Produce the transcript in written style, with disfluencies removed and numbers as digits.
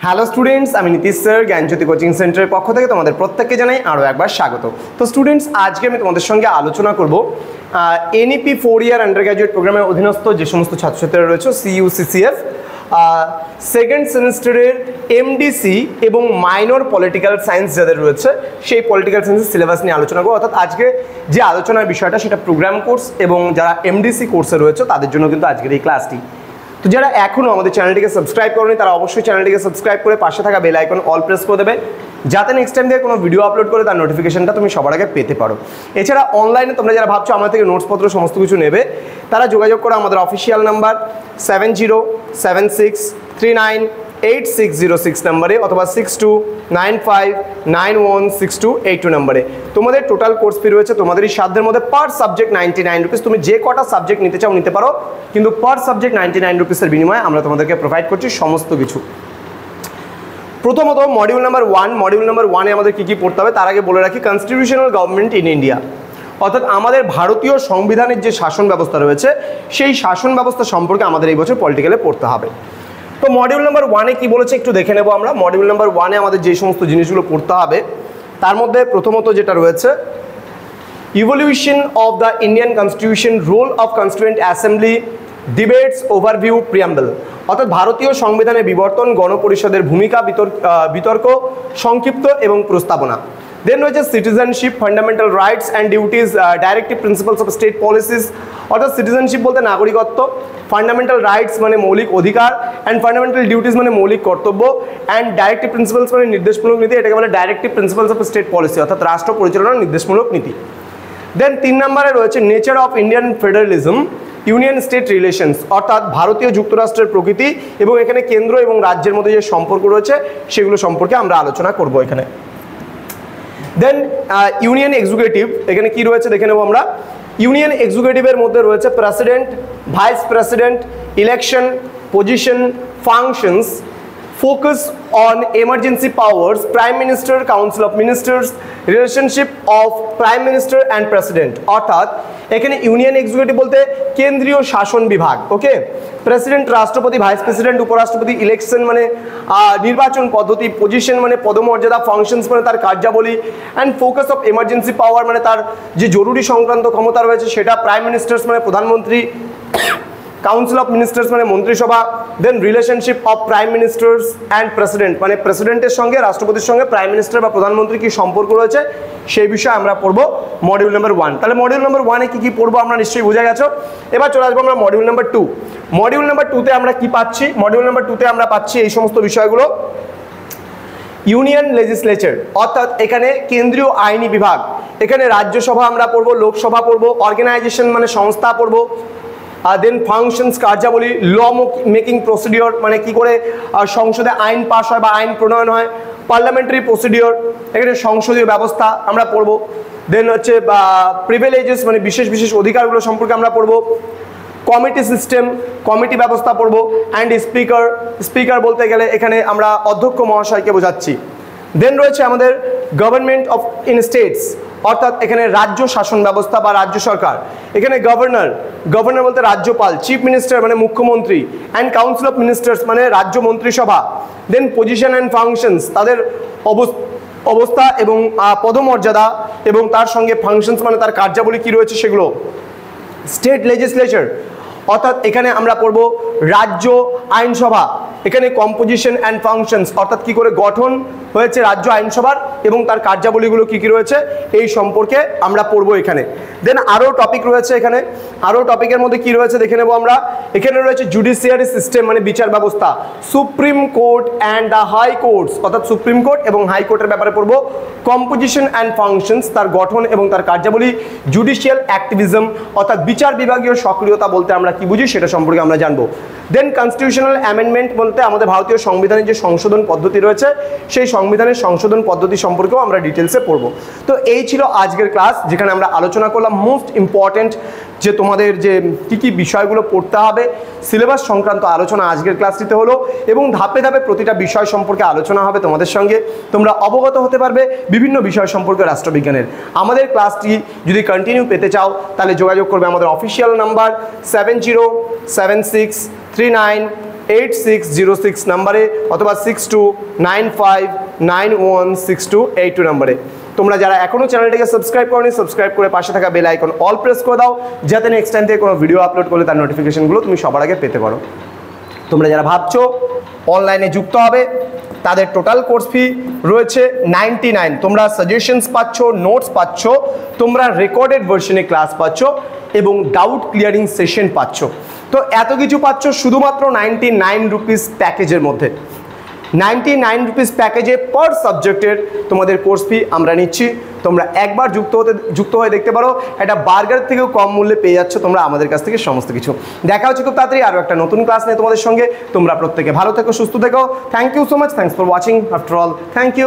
Hello students, আমি Nitish sir জ্ঞানজ্যোতি coaching সেন্টারের পক্ষ থেকে তোমাদের প্রত্যেককে জানাই আরও একবার স্বাগত। তো স্টুডেন্টস, আজকে আমি তোমাদের সঙ্গে আলোচনা করব এনইপি 4 ইয়ার আন্ডার গ্র্যাজুয়েট প্রোগ্রামের অধীনস্থ যে সমস্ত ছাত্রছাত্রীরা রয়েছে CUCCF সেকেন্ড সেমিস্টারের এমডিসি এবং মাইনর পলিটিক্যাল সায়েন্স যাদের রয়েছে সেই পলিটিক্যাল সায়েন্সের সিলেবাস নিয়ে আলোচনা করবো। অর্থাৎ আজকে যে আলোচনার বিষয়টা সেটা প্রোগ্রাম কোর্স এবং যারা এমডিসি কোর্সে রয়েছে তাদের জন্য কিন্তু আজকের এই ক্লাসটি। তো যারা এখনও আমাদের চ্যানেলটিকে সাবস্ক্রাইব করেনি তারা অবশ্যই চ্যানেলটিকে সাবস্ক্রাইব করে পাশে থাকা বেল আইকন অল প্রেস করে দেবে, যাতে নেক্সট টাইম থেকে কোনো ভিডিও আপলোড করে তার নোটিফিকেশনটা তুমি সবার আগে পেতে পারো। এছাড়া অনলাইনে তোমরা যারা ভাবছো আমার থেকে নোটসপত্র সমস্ত কিছু নেবে, তারা যোগাযোগ করো আমাদের অফিসিয়াল নাম্বার 7076398606 নাম্বারে অথবা 6295916282 নাম্বারে। তোমাদের টোটাল কোর্স ফি রয়েছে তোমাদেরই সাধ্যের মধ্যে পার সাবজেক্ট 99 রুপিস। তুমি যে কটা সাবজেক্ট নিতে চাও নিতে পারো, কিন্তু পার সাবজেক্ট 99 রুপিসের বিনিময়ে আমরা তোমাদেরকে প্রোভাইড করছি সমস্ত কিছু। প্রথমত মডিউল নাম্বার 1, মডিউল নাম্বার 1-এ আমাদের কী কী পড়তে হবে তার আগে বলে রাখি কনস্টিটিউশনাল গভর্নমেন্ট ইন ইন্ডিয়া, অর্থাৎ আমাদের ভারতীয় সংবিধানের যে শাসন ব্যবস্থা রয়েছে সেই শাসন ব্যবস্থা সম্পর্কে আমাদের এই বছর পলিটিক্যালে পড়তে হবে। তো মডিউল নাম্বার 1-এ কী বলেছে একটু দেখে নেব আমরা। মডিউল নাম্বার 1-এ আমাদের যে সমস্ত জিনিসগুলো পড়তে হবে তার মধ্যে প্রথমত যেটা রয়েছে evolution of the Indian constitution, role of constituent assembly, debates, overview, preamble, অর্থাৎ ভারতীয় সংবিধানের বিবর্তন, গণপরিষদের ভূমিকা, বিতর্ক, সংক্ষিপ্ত এবং প্রস্তাবনা। দেন রয়েছে citizenship, fundamental rights and duties, directive principles of state policies, অর্থাৎ সিটিজেনশিপ বলতে নাগরিকত্ব, ফান্ডামেন্টাল রাইটস মানে মৌলিক অধিকার, অ্যান্ড ফান্ডামেন্টাল ডিউটিস মানে মৌলিক কর্তব্য, অ্যান্ড ডাইরেক্টিভ প্রিন্সিপালস মানে নির্দেশমূলক নীতি, এটাকে বলে directive principles of state policy, অর্থাৎ রাষ্ট্র পরিচালনার নির্দেশমূলক নীতি। দেন 3 নম্বরে রয়েছে nature of Indian federalism, union state relations, অর্থাৎ ভারতীয় যুক্তরাষ্ট্রের প্রকৃতি এবং এখানে কেন্দ্র এবং রাজ্যের মধ্যে যে সম্পর্ক রয়েছে সেগুলো সম্পর্কে আমরা আলোচনা করব এখানে। দেন ইউনিয়ন এক্সিকিউটিভ, এখানে কি রয়েছে দেখে নেব আমরা। ইউনিয়ন এক্সিকিউটিভের মধ্যে রয়েছে president, vice president, election, position, functions, focus on emergency powers, prime minister, council of ministers, relationship of prime minister and president, অর্থাৎ এখানে ইউনিয়ন এক্সিকিউটিভ বলতে কেন্দ্রীয় শাসন বিভাগ, ওকে। প্রেসিডেন্ট রাষ্ট্রপতি, ভাইস প্রেসিডেন্ট উপরাষ্ট্রপতি, ইলেকশন মানে নির্বাচন পদ্ধতি, পজিশন মানে পদমর্যাদা, ফাংশনস মানে তার কার্যাবলী, অ্যান্ড ফোকাস অফ এমার্জেন্সি পাওয়ার মানে তার যে জরুরি সংক্রান্ত ক্ষমতা রয়েছে সেটা, প্রাইম মিনিস্টার্স মানে প্রধানমন্ত্রী, কাউন্সিল অফ মিনিস্টার্স মানে মন্ত্রিসভা, then relationship of prime ministers and president মানে প্রেসিডেন্টের সঙ্গে রাষ্ট্রপতির সঙ্গে প্রাইম মিনিস্টার বা প্রধানমন্ত্রী কী সম্পর্ক রয়েছে সেই বিষয়ে আমরা পড়বো মডিউল নাম্বার 1। তাহলে মডিউল নাম্বার 1-এ কী কী পড়বো আমরা নিশ্চয়ই বুঝে গেছো। এবার চলে আসবো আমরা মডিউল নাম্বার 2। মডিউল নাম্বার 2-তে আমরা কি পাচ্ছি? মডিউল নাম্বার 2-তে আমরা পাচ্ছি এই সমস্ত বিষয়গুলো। ইউনিয়ন লেজিসলেচার, অর্থাৎ এখানে কেন্দ্রীয় আইনি বিভাগ, এখানে রাজ্যসভা আমরা পড়বো, লোকসভা পড়বো, অর্গানাইজেশন মানে সংস্থা পড়বো, দেন ফাংশনস কার্যাবলী, ল মেকিং প্রসিডিওর মানে কি করে সংসদে আইন পাস হয় বা আইন প্রণয়ন হয়, পার্লামেন্টারি প্রসিডিওর এখানে সংসদীয় ব্যবস্থা আমরা পড়বো, দেন হচ্ছে প্রিভিলেজেস মানে বিশেষ বিশেষ অধিকারগুলো সম্পর্কে আমরা পড়বো, কমিটি সিস্টেম কমিটি ব্যবস্থা পড়বো, অ্যান্ড স্পিকার, স্পিকার বলতে গেলে এখানে আমরা অধ্যক্ষ মহাশয়কে বোঝাচ্ছি। দেন রয়েছে আমাদের গভর্নমেন্ট অফ ইন স্টেটস, অর্থাৎ এখানে রাজ্য শাসন ব্যবস্থা বা রাজ্য সরকার, এখানে গভর্নর, গভর্নর বলতে রাজ্যপাল, চিফ মিনিস্টার মানে মুখ্যমন্ত্রী, অ্যান্ড কাউন্সিল অফ মিনিস্টার্স মানে রাজ্য মন্ত্রিসভা, দেন পজিশন অ্যান্ড ফাংশনস তাদের অবস্থা এবং পদমর্যাদা এবং তার সঙ্গে ফাংশনস মানে তার কার্যাবলী কী রয়েছে সেগুলো, স্টেট লেজিসলেচার, অর্থাৎ এখানে আমরা পড়ব রাজ্য আইনসভা, এখানে কম্পোজিশন অ্যান্ড ফাংশনস অর্থাৎ কী করে গঠন হয়েছে রাজ্য আইনসভার এবং তার কার্যাবলীগুলো কী কী রয়েছে এই সম্পর্কে আমরা পড়বো এখানে। দেন আরও টপিক রয়েছে এখানে, আরও টপিকের মধ্যে কী রয়েছে দেখে নেব আমরা। এখানে রয়েছে জুডিশিয়ারি সিস্টেম মানে বিচার ব্যবস্থা, supreme court and the high courts, অর্থাৎ সুপ্রিম কোর্ট এবং হাইকোর্টের ব্যাপারে পড়বো, কম্পোজিশন অ্যান্ড ফাংশনস তার গঠন এবং তার কার্যাবলী, জুডিশিয়াল অ্যাক্টিভিজম অর্থাৎ বিচার বিভাগীয় সক্রিয়তা বলতে আমরা কি বুঝি সেটা সম্পর্কে আমরা জানবো। দেন কনস্টিটিউশনাল অ্যামেন্ডমেন্ট বলতে আমাদের ভারতীয় সংবিধানের যে সংশোধন পদ্ধতি রয়েছে সেই সংবিধানের সংশোধন পদ্ধতি সম্পর্কেও আমরা ডিটেলসে পড়বো। তো এই ছিল আজকের ক্লাস, যেখানে আমরা আলোচনা করলাম মোস্ট ইম্পর্টেন্ট যে তোমাদের যে কী কী বিষয়গুলো পড়তে হবে, সিলেবাস সংক্রান্ত আলোচনা আজকের ক্লাসটিতে হলো এবং ধাপে ধাপে প্রতিটা বিষয় সম্পর্কে আলোচনা হবে তোমাদের সঙ্গে, তোমরা অবগত হতে পারবে বিভিন্ন বিষয় সম্পর্কে রাষ্ট্রবিজ্ঞানের। আমাদের ক্লাসটি যদি কন্টিনিউ পেতে চাও তাহলে যোগাযোগ করবে আমাদের অফিসিয়াল নাম্বার 707639 8606 নাম্বারে অথবা 6295916282 নাম্বারে। তোমরা যারা এখনও চ্যানেলটিকে সাবস্ক্রাইব করোনি সাবস্ক্রাইব করে পাশে থাকা বেল আইকন অল প্রেস করে দাও, যাতে নেক্সট টাইম থেকে কোনো ভিডিও আপলোড করলে তার নোটিফিকেশনগুলো তুমি সবার আগে পেতে পারো। তোমরা যারা ভাবছো অনলাইনে যুক্ত হবে, তাদের টোটাল কোর্স ফি রয়েছে 99। তোমরা সাজেশনস পাচ্ছ, নোটস পাচ্ছ, তোমরা রেকর্ডেড ভার্সনে ক্লাস পাচ্ছ এবং ডাউট ক্লিয়ারিং সেশন পাচ্ছ। তো এত কিছু পাচ্ছ শুধুমাত্র 99 রুপিস প্যাকেজের মধ্যে। 99 রুপিস প্যাকেজে পার সাবজেক্টের তোমাদের কোর্স ফি আমরা নিচ্ছি। তোমরা একবার যুক্ত হয়ে দেখতে পারো, একটা বার্গার থেকেও কম মূল্যে পেয়ে যাচ্ছ তোমরা আমাদের কাছ থেকে সমস্ত কিছু। দেখা হচ্ছে খুব তাড়াতাড়ি আরও একটা নতুন ক্লাস নিয়ে তোমাদের সঙ্গে। তোমরা প্রত্যেকে ভালো থেকো, সুস্থ থেকো। Thank you so much, thanks for watching. After all thank you.